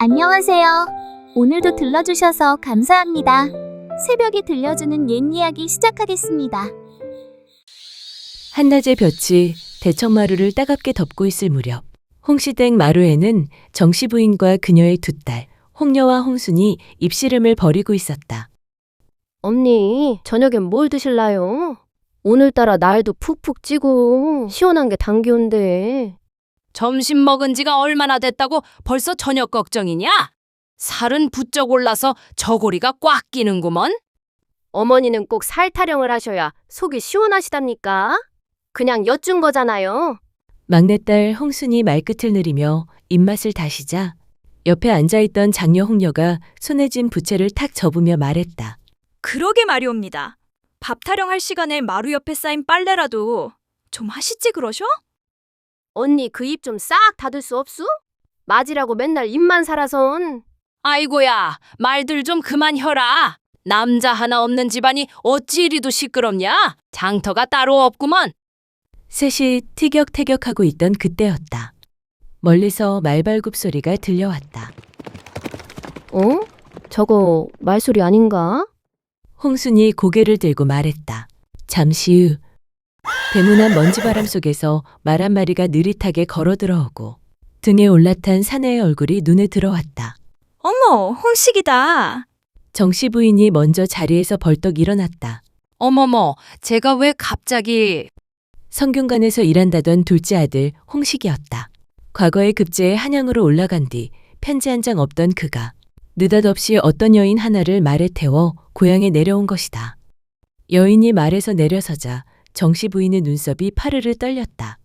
안녕하세요. 오늘도 들러주셔서 감사합니다. 새벽에 들려주는 옛 이야기 시작하겠습니다. 한낮의 볕이 대청마루를 따갑게 덮고 있을 무렵 홍시댁 마루에는 정씨 부인과 그녀의 두 딸 홍녀와 홍순이 입씨름을 벌이고 있었다. 언니, 저녁엔 뭘 드실라요? 오늘따라 날도 푹푹 찌고 시원한 게 당겨온데. 점심 먹은 지가 얼마나 됐다고 벌써 저녁 걱정이냐? 살은 부쩍 올라서 저고리가 꽉 끼는구먼. 어머니는 꼭 살 타령을 하셔야 속이 시원하시답니까? 그냥 여쭌 거잖아요. 막내딸 홍순이 말끝을 느리며 입맛을 다시자 옆에 앉아있던 장녀 홍녀가 손에 쥔 부채를 탁 접으며 말했다. 그러게 말이옵니다. 밥 타령할 시간에 마루 옆에 쌓인 빨래라도 좀 하시지 그러셔? 언니 그 입 좀 싹 닫을 수 없수? 맞이라고 맨날 입만 살아선. 아이고야, 말들 좀 그만 혀라. 남자 하나 없는 집안이 어찌 이리도 시끄럽냐? 장터가 따로 없구먼. 셋이 티격태격하고 있던 그때였다. 멀리서 말발굽 소리가 들려왔다. 어? 저거 말소리 아닌가? 홍순이 고개를 들고 말했다. 잠시 후 대문한 먼지바람 속에서 말 한 마리가 느릿하게 걸어 들어오고 등에 올라탄 사내의 얼굴이 눈에 들어왔다. 어머, 홍식이다. 정씨 부인이 먼저 자리에서 벌떡 일어났다. 어머머, 제가 왜 갑자기... 성균관에서 일한다던 둘째 아들 홍식이었다. 과거에 급제에 한양으로 올라간 뒤 편지 한 장 없던 그가 느닷없이 어떤 여인 하나를 말에 태워 고향에 내려온 것이다. 여인이 말에서 내려서자 정씨 부인의 눈썹이 파르르 떨렸다.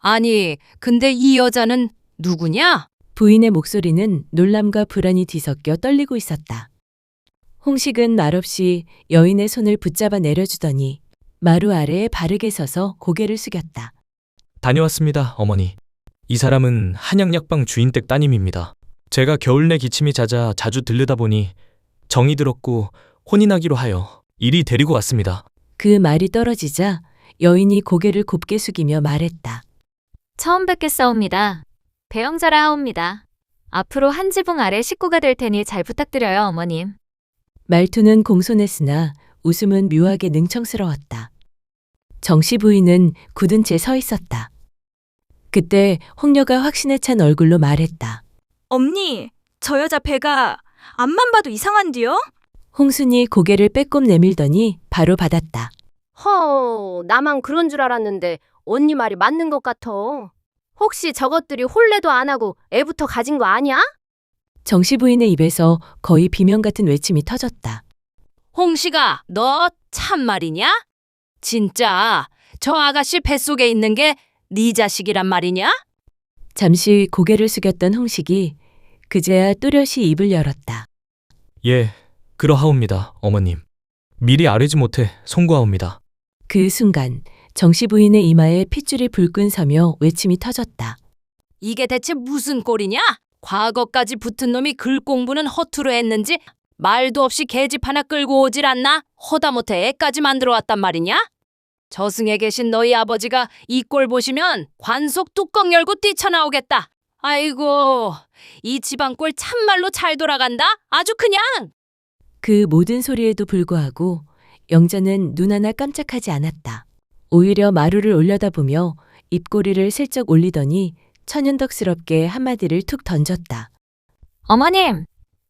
아니, 근데 이 여자는 누구냐? 부인의 목소리는 놀람과 불안이 뒤섞여 떨리고 있었다. 홍식은 말없이 여인의 손을 붙잡아 내려주더니 마루 아래에 바르게 서서 고개를 숙였다. 다녀왔습니다, 어머니. 이 사람은 한양약방 주인댁 따님입니다. 제가 겨울 내 기침이 잦아 자주 들르다 보니 정이 들었고 혼인하기로 하여 이리 데리고 왔습니다. 그 말이 떨어지자 여인이 고개를 곱게 숙이며 말했다. 처음 뵙겠사옵니다. 배영자라 하옵니다. 앞으로 한 지붕 아래 식구가 될 테니 잘 부탁드려요, 어머님. 말투는 공손했으나 웃음은 묘하게 능청스러웠다. 정씨 부인은 굳은 채 서 있었다. 그때 홍녀가 확신에 찬 얼굴로 말했다. 엄니, 저 여자 배가 앞만 봐도 이상한디요? 홍순이 고개를 빼꼼 내밀더니 바로 받았다. 나만 그런 줄 알았는데 언니 말이 맞는 것 같아. 혹시 저것들이 혼례도 안 하고 애부터 가진 거 아니야? 정씨 부인의 입에서 거의 비명 같은 외침이 터졌다. 홍씨가 너 참말이냐? 진짜 저 아가씨 뱃속에 있는 게 네 자식이란 말이냐? 잠시 고개를 숙였던 홍식이 그제야 또렷이 입을 열었다. 예, 그러하옵니다, 어머님. 미리 아뢰지 못해 송구하옵니다. 그 순간 정씨 부인의 이마에 핏줄이 불끈 서며 외침이 터졌다. 이게 대체 무슨 꼴이냐? 과거까지 붙은 놈이 글 공부는 허투루 했는지 말도 없이 계집 하나 끌고 오질 않나? 허다못해 애까지 만들어 왔단 말이냐? 저승에 계신 너희 아버지가 이 꼴 보시면 관속 뚜껑 열고 뛰쳐나오겠다. 아이고, 이 집안 꼴 참말로 잘 돌아간다? 아주 그냥! 그 모든 소리에도 불구하고 영자는 눈 하나 깜짝하지 않았다. 오히려 마루를 올려다보며 입꼬리를 슬쩍 올리더니 천연덕스럽게 한마디를 툭 던졌다. 어머님,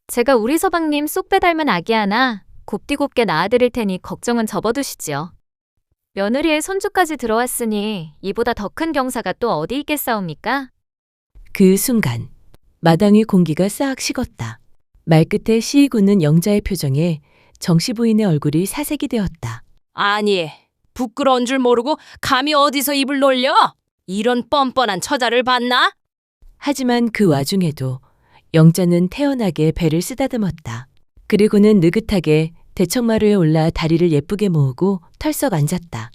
제가 우리 서방님 쏙 빼닮은 아기 하나 곱디곱게 낳아드릴 테니 걱정은 접어두시지요. 며느리의 손주까지 들어왔으니 이보다 더 큰 경사가 또 어디 있겠사옵니까? 그 순간 마당의 공기가 싹 식었다. 말끝에 시이 굳는 영자의 표정에 정씨 부인의 얼굴이 사색이 되었다. 아니, 부끄러운 줄 모르고 감히 어디서 입을 놀려? 이런 뻔뻔한 처자를 봤나? 하지만 그 와중에도 영자는 태연하게 배를 쓰다듬었다. 그리고는 느긋하게 대청마루에 올라 다리를 예쁘게 모으고 털썩 앉았다.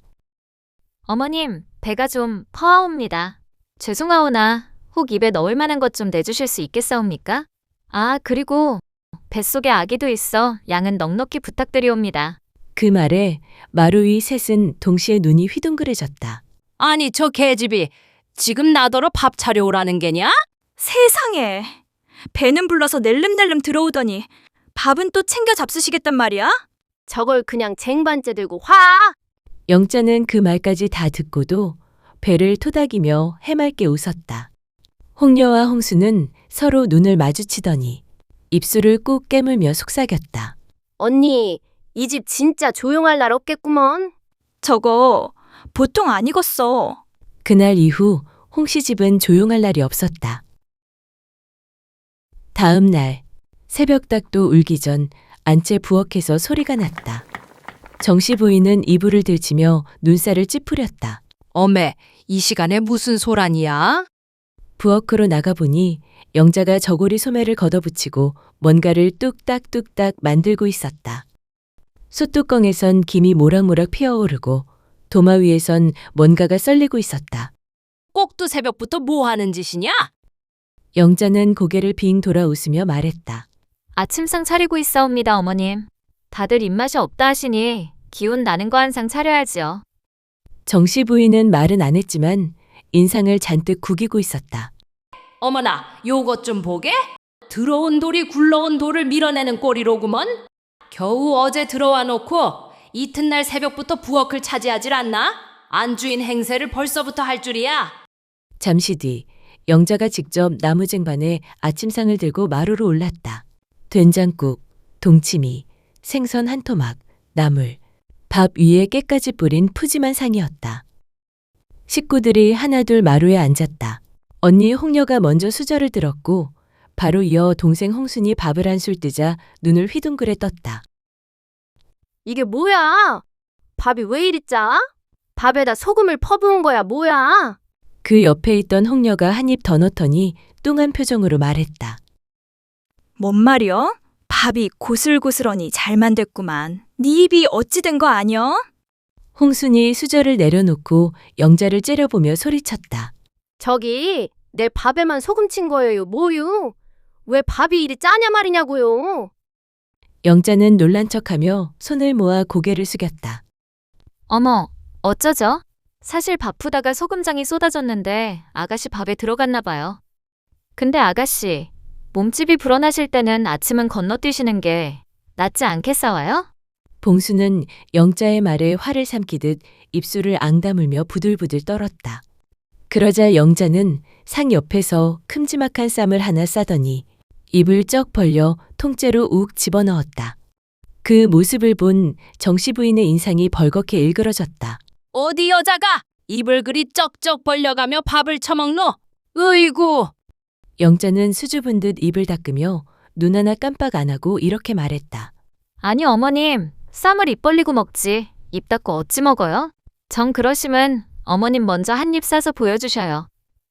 어머님, 배가 좀 퍼하옵니다. 죄송하오나 혹 입에 넣을 만한 것 좀 내주실 수 있겠사옵니까? 아, 그리고 뱃속에 아기도 있어 양은 넉넉히 부탁드리옵니다. 그 말에 마루 위 셋은 동시에 눈이 휘둥그레졌다. 아니, 저 계집이 지금 나더러 밥 차려오라는 게냐? 세상에, 배는 불러서 낼름낼름 들어오더니 밥은 또 챙겨 잡수시겠단 말이야? 저걸 그냥 쟁반째 들고 화! 영자는 그 말까지 다 듣고도 배를 토닥이며 해맑게 웃었다. 홍려와 홍수는 서로 눈을 마주치더니 입술을 꾹 깨물며 속삭였다. 언니, 이 집 진짜 조용할 날 없겠구먼. 저거 보통 아니겠어. 그날 이후 홍씨 집은 조용할 날이 없었다. 다음 날 새벽닭도 울기 전 안채 부엌에서 소리가 났다. 정씨 부인은 이불을 들치며 눈살을 찌푸렸다. 어메, 이 시간에 무슨 소란이야? 부엌으로 나가보니 영자가 저고리 소매를 걷어붙이고 뭔가를 뚝딱뚝딱 만들고 있었다. 솥뚜껑에선 김이 모락모락 피어오르고 도마 위에선 뭔가가 썰리고 있었다. 꼭두 새벽부터 뭐 하는 짓이냐? 영자는 고개를 빙 돌아 웃으며 말했다. 아침상 차리고 있사옵니다, 어머님. 다들 입맛이 없다 하시니 기운 나는 거 한 상 차려야지요. 정씨 부인은 말은 안 했지만 인상을 잔뜩 구기고 있었다. 어머나, 요것 좀 보게? 들어온 돌이 굴러온 돌을 밀어내는 꼴이로구먼. 겨우 어제 들어와 놓고 이튿날 새벽부터 부엌을 차지하질 않나? 안주인 행세를 벌써부터 할 줄이야. 잠시 뒤 영자가 직접 나무쟁반에 아침상을 들고 마루로 올랐다. 된장국, 동치미, 생선 한 토막, 나물, 밥 위에 깨까지 뿌린 푸짐한 상이었다. 식구들이 하나둘 마루에 앉았다. 언니 홍려가 먼저 수저를 들었고 바로 이어 동생 홍순이 밥을 한 술 뜨자 눈을 휘둥그레 떴다. 이게 뭐야? 밥이 왜 이리 짜? 밥에다 소금을 퍼부은 거야, 뭐야? 그 옆에 있던 홍려가 한 입 더 넣더니 뚱한 표정으로 말했다. 뭔 말이여? 밥이 고슬고슬하니 잘만 됐구만. 네 입이 어찌 된 거 아니여? 홍순이 수저를 내려놓고 영자를 째려보며 소리쳤다. 저기, 내 밥에만 소금 친 거예요, 뭐유? 왜 밥이 이리 짜냐 말이냐고요? 영자는 놀란 척하며 손을 모아 고개를 숙였다. 어머, 어쩌죠? 사실 바쁘다가 소금장이 쏟아졌는데 아가씨 밥에 들어갔나 봐요. 근데 아가씨, 몸집이 불어나실 때는 아침은 건너뛰시는 게 낫지 않겠사와요? 봉수는 영자의 말에 화를 삼키듯 입술을 앙다물며 부들부들 떨었다. 그러자 영자는 상 옆에서 큼지막한 쌈을 하나 싸더니 입을 쩍 벌려 통째로 욱 집어넣었다. 그 모습을 본 정씨 부인의 인상이 벌겋게 일그러졌다. 어디 여자가 입을 그리 쩍쩍 벌려가며 밥을 처먹노? 으이구! 영자는 수줍은 듯 입을 닦으며 눈 하나 깜빡 안 하고 이렇게 말했다. 아니 어머님, 쌈을 입 벌리고 먹지. 입 닫고 어찌 먹어요? 정 그러시면 어머님 먼저 한 입 싸서 보여주셔요.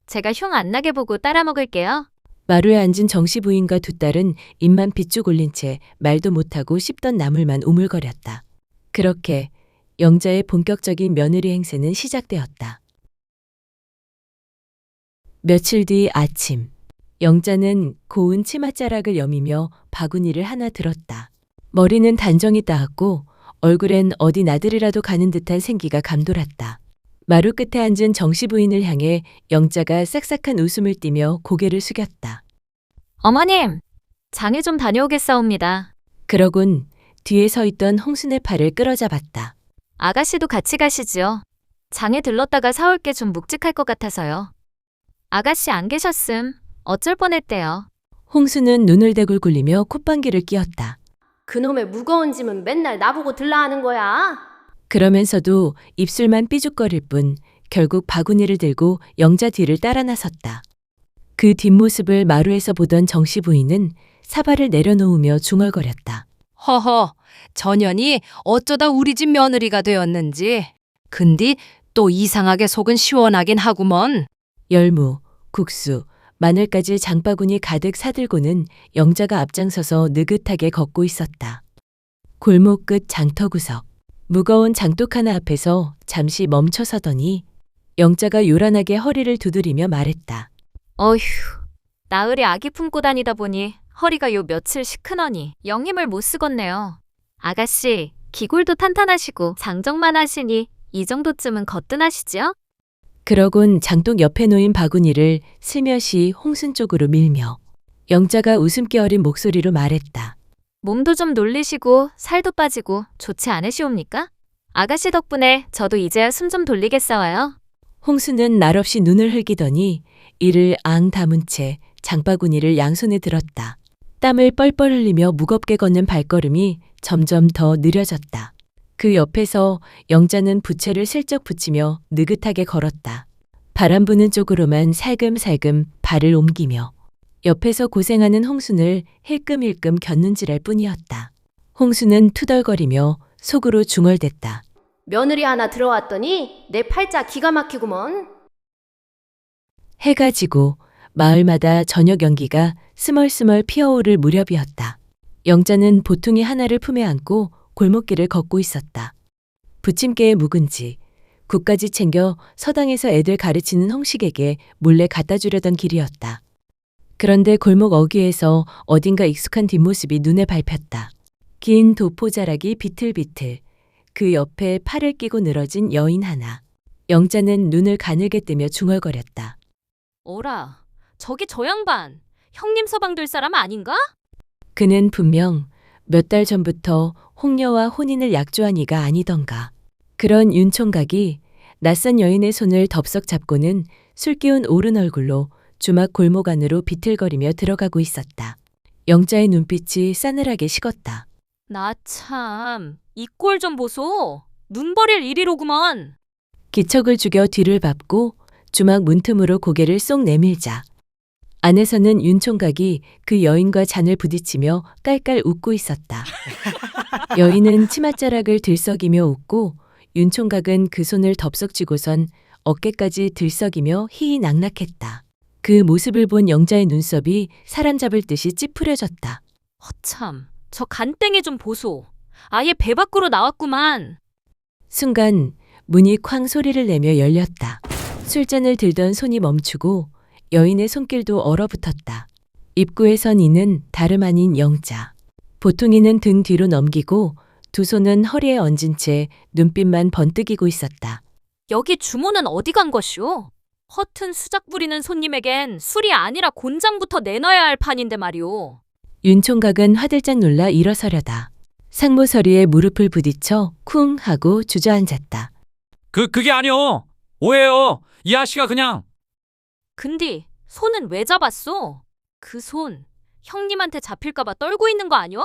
제가 흉 안 나게 보고 따라 먹을게요. 마루에 앉은 정씨 부인과 두 딸은 입만 비쭉 올린 채 말도 못하고 씹던 나물만 우물거렸다. 그렇게 영자의 본격적인 며느리 행세는 시작되었다. 며칠 뒤 아침, 영자는 고운 치맛자락을 여미며 바구니를 하나 들었다. 머리는 단정히 따았고 얼굴엔 어디 나들이라도 가는 듯한 생기가 감돌았다. 마루 끝에 앉은 정씨 부인을 향해 영자가 싹싹한 웃음을 띠며 고개를 숙였다. 어머님, 장에 좀 다녀오겠사옵니다. 그러곤 뒤에 서 있던 홍순의 팔을 끌어잡았다. 아가씨도 같이 가시지요. 장에 들렀다가 사올 게 좀 묵직할 것 같아서요. 아가씨 안 계셨음. 어쩔 뻔했대요. 홍수는 눈을 대굴 굴리며 콧방귀를 뀌었다. 그놈의 무거운 짐은 맨날 나보고 들라 하는 거야. 그러면서도 입술만 삐죽거릴 뿐 결국 바구니를 들고 영자 뒤를 따라 나섰다. 그 뒷모습을 마루에서 보던 정씨 부인은 사발을 내려놓으며 중얼거렸다. 허허, 전현이 어쩌다 우리 집 며느리가 되었는지. 근데 또 이상하게 속은 시원하긴 하구먼. 열무, 국수, 마늘까지 장바구니 가득 사들고는 영자가 앞장서서 느긋하게 걷고 있었다. 골목 끝 장터구석, 무거운 장독 하나 앞에서 잠시 멈춰서더니 영자가 요란하게 허리를 두드리며 말했다. 어휴, 나으리 아기 품고 다니다 보니 허리가 요 며칠 시큰하니 영힘을 못 쓰겄네요. 아가씨, 기골도 탄탄하시고 장정만 하시니 이 정도쯤은 거뜬하시지요? 그러곤 장독 옆에 놓인 바구니를 슬며시 홍순 쪽으로 밀며 영자가 웃음기 어린 목소리로 말했다. 몸도 좀 놀리시고 살도 빠지고 좋지 않으시옵니까? 아가씨 덕분에 저도 이제야 숨 좀 돌리겠사와요. 홍수는 날없이 눈을 흘기더니 이를 앙 담은 채 장바구니를 양손에 들었다. 땀을 뻘뻘 흘리며 무겁게 걷는 발걸음이 점점 더 느려졌다. 그 옆에서 영자는 부채를 슬쩍 붙이며 느긋하게 걸었다. 바람 부는 쪽으로만 살금살금 발을 옮기며 옆에서 고생하는 홍순을 힐끔힐끔 곁눈질할 뿐이었다. 홍수는 투덜거리며 속으로 중얼댔다. 며느리 하나 들어왔더니 내 팔자 기가 막히구먼. 해가 지고 마을마다 저녁 연기가 스멀스멀 피어오를 무렵이었다. 영자는 보퉁이 하나를 품에 안고 골목길을 걷고 있었다. 부침개에 묵은지, 국까지 챙겨 서당에서 애들 가르치는 홍식에게 몰래 갖다 주려던 길이었다. 그런데 골목 어귀에서 어딘가 익숙한 뒷모습이 눈에 밟혔다. 긴 도포자락이 비틀비틀, 그 옆에 팔을 끼고 늘어진 여인 하나. 영자는 눈을 가늘게 뜨며 중얼거렸다. 어라, 저기 저 양반. 형님 서방 될 사람 아닌가? 그는 분명 몇 달 전부터 홍녀와 혼인을 약조한 이가 아니던가. 그런 윤총각이 낯선 여인의 손을 덥석 잡고는 술 기운 오른 얼굴로 주막 골목 안으로 비틀거리며 들어가고 있었다. 영자의 눈빛이 싸늘하게 식었다. 나 참, 이 꼴 좀 보소. 눈 버릴 일이로구먼. 기척을 죽여 뒤를 밟고 주막 문틈으로 고개를 쏙 내밀자 안에서는 윤총각이 그 여인과 잔을 부딪히며 깔깔 웃고 있었다. 여인은 치맛자락을 들썩이며 웃고 윤총각은 그 손을 덥석 쥐고선 어깨까지 들썩이며 희희낙낙했다. 그 모습을 본 영자의 눈썹이 사람 잡을 듯이 찌푸려졌다. 허참, 저 간땡이 좀 보소. 아예 배 밖으로 나왔구만. 순간 문이 쾅 소리를 내며 열렸다. 술잔을 들던 손이 멈추고 여인의 손길도 얼어붙었다. 입구에 선 이는 다름 아닌 영자. 보통이는 등 뒤로 넘기고 두 손은 허리에 얹은 채 눈빛만 번뜩이고 있었다. 여기 주모는 어디 간 것이오? 허튼 수작 부리는 손님에겐 술이 아니라 곤장부터 내놔야 할 판인데 말이오. 윤총각은 화들짝 놀라 일어서려다. 상모서리에 무릎을 부딪혀 쿵 하고 주저앉았다. 그게 아니오. 오해요. 이 아씨가 그냥. 근데 손은 왜 잡았소? 그 손 형님한테 잡힐까봐 떨고 있는 거 아니오?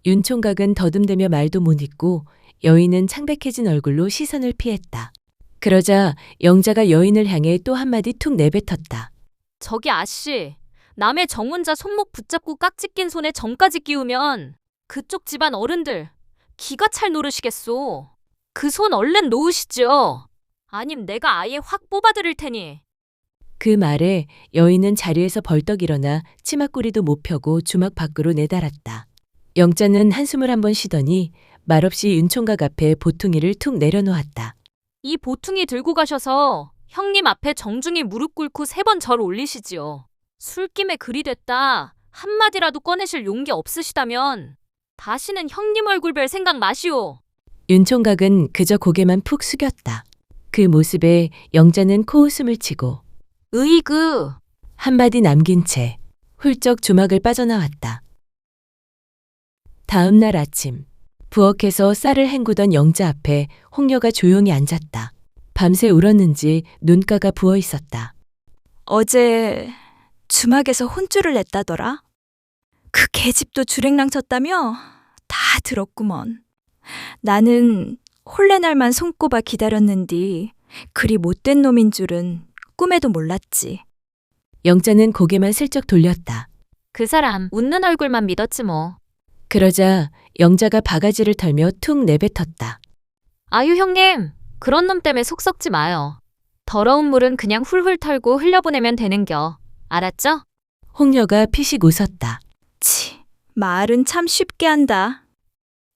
윤총각은 더듬대며 말도 못 잇고 여인은 창백해진 얼굴로 시선을 피했다. 그러자 영자가 여인을 향해 또 한마디 툭 내뱉었다. 저기 아씨, 남의 정혼자 손목 붙잡고 깍지 낀 손에 점까지 끼우면 그쪽 집안 어른들 기가 찰 노르시겠소. 그 손 얼른 놓으시죠. 아님 내가 아예 확 뽑아드릴 테니. 그 말에 여인은 자리에서 벌떡 일어나 치맛구리도 못 펴고 주막 밖으로 내달았다. 영자는 한숨을 한번 쉬더니 말없이 윤총각 앞에 보퉁이를 툭 내려놓았다. 이 보퉁이 들고 가셔서 형님 앞에 정중히 무릎 꿇고 3번 절 올리시지요. 술김에 그리 됐다 한마디라도 꺼내실 용기 없으시다면 다시는 형님 얼굴 뵐 생각 마시오. 윤총각은 그저 고개만 푹 숙였다. 그 모습에 영자는 코웃음을 치고 으이그 한마디 남긴 채 훌쩍 주막을 빠져나왔다. 다음 날 아침 부엌에서 쌀을 헹구던 영자 앞에 홍녀가 조용히 앉았다. 밤새 울었는지 눈가가 부어 있었다. 어제 주막에서 혼쭐을 냈다더라. 그 계집도 주랭랑 쳤다며? 다 들었구먼. 나는 홀레날만 손꼽아 기다렸는디 그리 못된 놈인 줄은 꿈에도 몰랐지. 영자는 고개만 슬쩍 돌렸다. 그 사람 웃는 얼굴만 믿었지 뭐. 그러자 영자가 바가지를 털며 툭 내뱉었다. 아유 형님, 그런 놈 때문에 속 썩지 마요. 더러운 물은 그냥 훌훌 털고 흘려보내면 되는겨. 알았죠? 홍녀가 피식 웃었다. 치, 말은 참 쉽게 한다.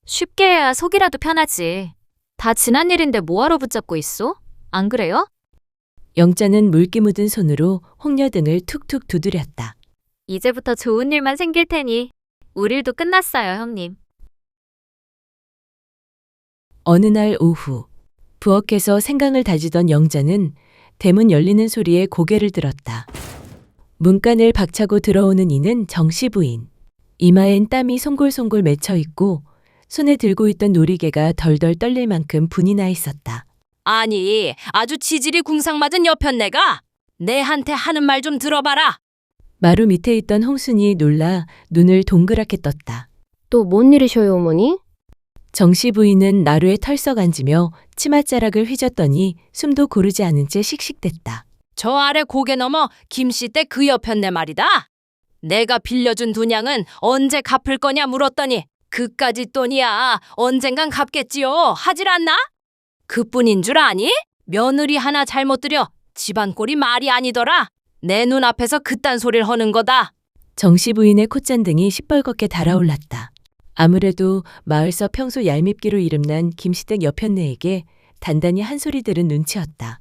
쉽게 해야 속이라도 편하지. 다 지난 일인데 뭐하러 붙잡고 있어? 안 그래요? 영자는 물기 묻은 손으로 홍녀 등을 툭툭 두드렸다. 이제부터 좋은 일만 생길 테니 우리 일도 끝났어요, 형님. 어느 날 오후 부엌에서 생강을 다지던 영자는 대문 열리는 소리에 고개를 들었다. 문간을 박차고 들어오는 이는 정씨 부인. 이마엔 땀이 송골송골 맺혀 있고 손에 들고 있던 놀이개가 덜덜 떨릴 만큼 분이 나 있었다. 아니, 아주 지질이 궁상맞은 여편네가 내한테 하는 말 좀 들어봐라. 마루 밑에 있던 홍순이 놀라 눈을 동그랗게 떴다. 또 뭔 일이셔요, 어머니? 정씨 부인은 나루에 털썩 앉으며 치맛자락을 휘젓더니 숨도 고르지 않은 채 씩씩댔다. 저 아래 고개 넘어 김씨 댁 그 여편네 말이다. 내가 빌려준 두냥은 언제 갚을 거냐 물었더니 그까짓 돈이야 언젠간 갚겠지요 하질 않나? 그뿐인 줄 아니? 며느리 하나 잘못 들여 집안 꼴이 말이 아니더라. 내 눈앞에서 그딴 소리를 하는 거다. 정씨 부인의 콧잔등이 시뻘겋게 달아올랐다. 아무래도 마을서 평소 얄밉기로 이름난 김씨댁 여편네에게 단단히 한 소리 들은 눈치였다.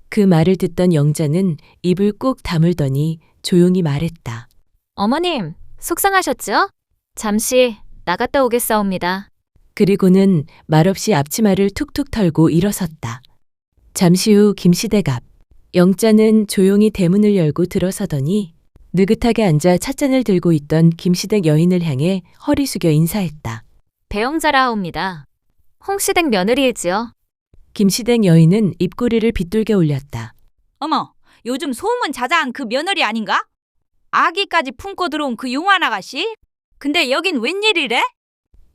그 말을 듣던 영자는 입을 꾹 다물더니 조용히 말했다. 어머님, 속상하셨죠? 잠시 나갔다 오겠사옵니다. 그리고는 말없이 앞치마를 툭툭 털고 일어섰다. 잠시 후 김씨댁 앞. 영자는 조용히 대문을 열고 들어서더니 느긋하게 앉아 찻잔을 들고 있던 김씨댁 여인을 향해 허리 숙여 인사했다. 배영자라 하옵니다. 홍씨댁 며느리이지요. 김씨댁 여인은 입꼬리를 빗돌게 올렸다. 어머, 요즘 소문 자자한 그 며느리 아닌가? 아기까지 품고 들어온 그 용한 아가씨? 근데 여긴 웬일이래?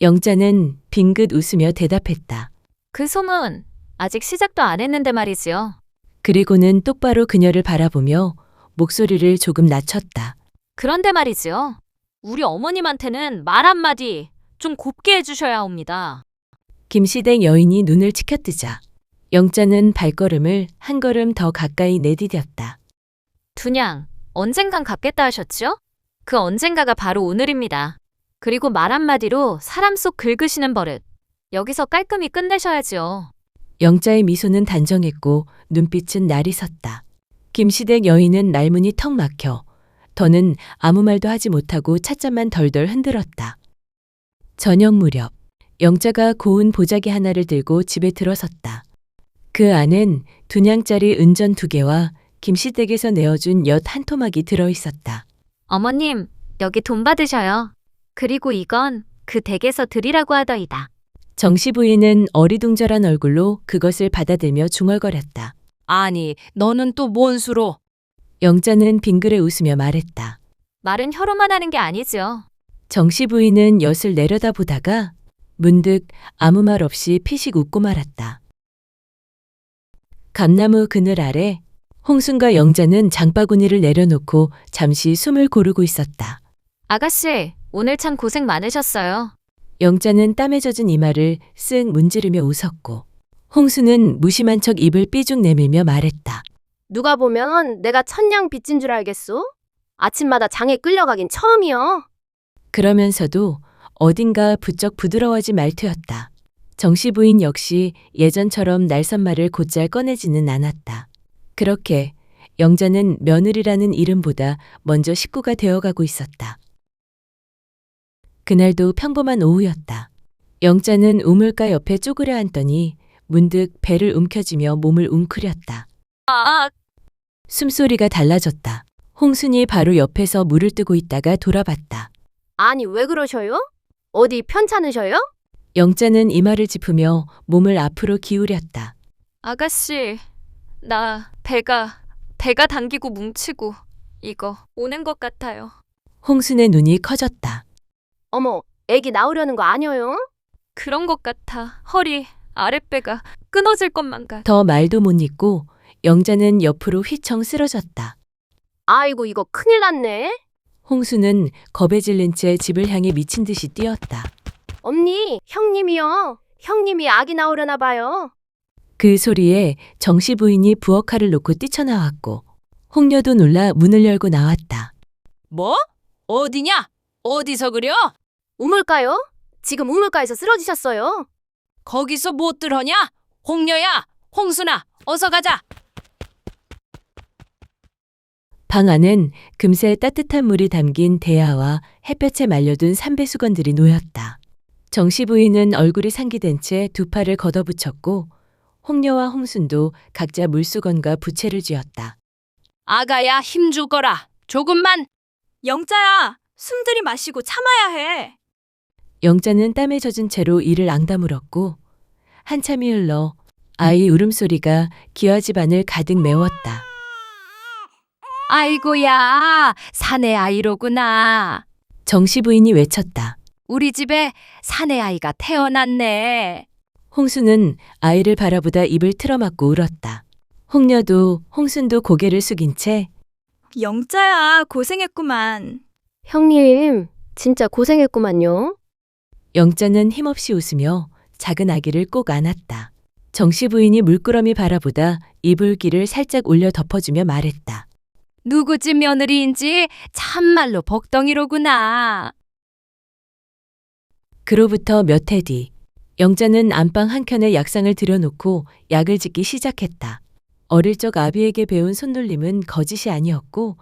영자는 빙긋 웃으며 대답했다. 그 소문 아직 시작도 안 했는데 말이지요. 그리고는 똑바로 그녀를 바라보며 목소리를 조금 낮췄다. 그런데 말이지요. 우리 어머님한테는 말 한마디 좀 곱게 해주셔야 합니다. 김씨댁 여인이 눈을 치켜뜨자 영자는 발걸음을 한 걸음 더 가까이 내디뎠다. 두냥, 언젠간 갚겠다 하셨죠? 그 언젠가가 바로 오늘입니다. 그리고 말 한마디로 사람 속 긁으시는 버릇. 여기서 깔끔히 끝내셔야지요. 영자의 미소는 단정했고 눈빛은 날이 섰다. 김씨댁 여인은 날문이 턱 막혀 더는 아무 말도 하지 못하고 찻잔만 덜덜 흔들었다. 저녁 무렵 영자가 고운 보자기 하나를 들고 집에 들어섰다. 그 안엔 두냥짜리 은전 2개와 김씨댁에서 내어준 엿 한 토막이 들어있었다. 어머님, 여기 돈 받으셔요. 그리고 이건 그 댁에서 드리라고 하더이다. 정씨 부인은 어리둥절한 얼굴로 그것을 받아들며 중얼거렸다. 아니, 너는 또 뭔 수로? 영자는 빙그레 웃으며 말했다. 말은 혀로만 하는 게 아니죠. 정씨 부인은 엿을 내려다보다가 문득 아무 말 없이 피식 웃고 말았다. 감나무 그늘 아래 홍순과 영자는 장바구니를 내려놓고 잠시 숨을 고르고 있었다. 아가씨, 오늘 참 고생 많으셨어요. 영자는 땀에 젖은 이마를 쓱 문지르며 웃었고 홍수는 무심한 척 입을 삐죽 내밀며 말했다. 누가 보면 내가 천냥 빚진 줄 알겠소? 아침마다 장에 끌려가긴 처음이여. 그러면서도 어딘가 부쩍 부드러워진 말투였다. 정씨 부인 역시 예전처럼 날선말을 곧잘 꺼내지는 않았다. 그렇게 영자는 며느리라는 이름보다 먼저 식구가 되어가고 있었다. 그날도 평범한 오후였다. 영자는 우물가 옆에 쪼그려 앉더니 문득 배를 움켜쥐며 몸을 웅크렸다. 숨소리가 달라졌다. 홍순이 바로 옆에서 물을 뜨고 있다가 돌아봤다. 아니, 왜 그러셔요? 어디 편찮으셔요? 영자는 이마를 짚으며 몸을 앞으로 기울였다. 아가씨, 나 배가 당기고 뭉치고 이거 오는 것 같아요. 홍순의 눈이 커졌다. 어머, 애기 나오려는 거 아니에요? 그런 것 같아. 허리, 아랫배가 끊어질 것만 같아. 더 말도 못 잇고 영자는 옆으로 휘청 쓰러졌다. 아이고, 이거 큰일 났네. 홍수는 겁에 질린 채 집을 향해 미친 듯이 뛰었다. 언니, 형님이요. 형님이 아기 나오려나 봐요. 그 소리에 정씨 부인이 부엌칼을 놓고 뛰쳐나왔고 홍녀도 놀라 문을 열고 나왔다. 뭐? 어디냐? 어디서 그려? 우물가요? 지금 우물가에서 쓰러지셨어요. 거기서 못 들어냐? 홍녀야, 홍순아, 어서 가자. 방 안엔 금세 따뜻한 물이 담긴 대야와 햇볕에 말려둔 삼배수건들이 놓였다. 정씨 부인은 얼굴이 상기된 채 2팔을 걷어붙였고 홍녀와 홍순도 각자 물수건과 부채를 쥐었다. 아가야 힘줄 거라. 조금만. 영자야, 숨 들이마시고 참아야 해. 영자는 땀에 젖은 채로 이를 앙다물었고 한참이 흘러 아이 울음소리가 기와 집안을 가득 메웠다. 아이고야, 사내 아이로구나. 정씨 부인이 외쳤다. 우리 집에 사내 아이가 태어났네. 홍수는 아이를 바라보다 입을 틀어막고 울었다. 홍녀도 홍순도 고개를 숙인 채 영자야, 고생했구만. 형님, 진짜 고생했구만요. 영자는 힘없이 웃으며 작은 아기를 꼭 안았다. 정씨 부인이 물끄러미 바라보다 이불기를 살짝 올려 덮어주며 말했다. 누구 집 며느리인지 참말로 복덩이로구나. 그로부터 몇 해 뒤 영자는 안방 한켠에 약상을 들여놓고 약을 짓기 시작했다. 어릴 적 아비에게 배운 손놀림은 거짓이 아니었고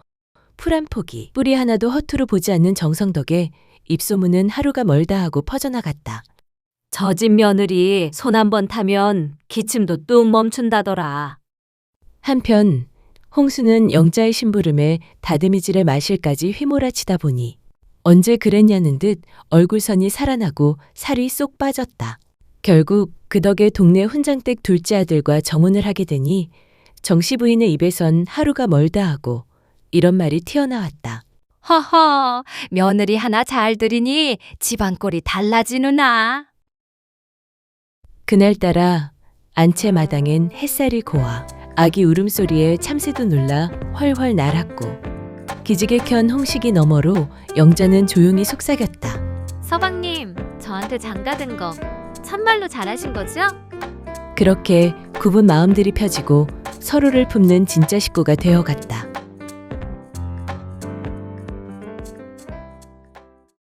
풀 한 포기, 뿌리 하나도 허투루 보지 않는 정성 덕에 입소문은 하루가 멀다 하고 퍼져나갔다. 저 집 며느리 손 한 번 타면 기침도 뚝 멈춘다더라. 한편 홍수는 영자의 심부름에 다듬이질의 마실까지 휘몰아치다 보니 언제 그랬냐는 듯 얼굴선이 살아나고 살이 쏙 빠졌다. 결국 그 덕에 동네 훈장댁 둘째 아들과 정혼을 하게 되니 정씨 부인의 입에선 하루가 멀다 하고 이런 말이 튀어나왔다. 허허, 며느리 하나 잘 들이니 집안 꼴이 달라지누나. 그날따라 안채 마당엔 햇살이 고와 아기 울음소리에 참새도 놀라 훨훨 날았고 기지개 켠 홍식이 너머로 영자는 조용히 속삭였다. 서방님, 저한테 장가든 거 참말로 잘하신 거죠? 그렇게 굽은 마음들이 펴지고 서로를 품는 진짜 식구가 되어갔다.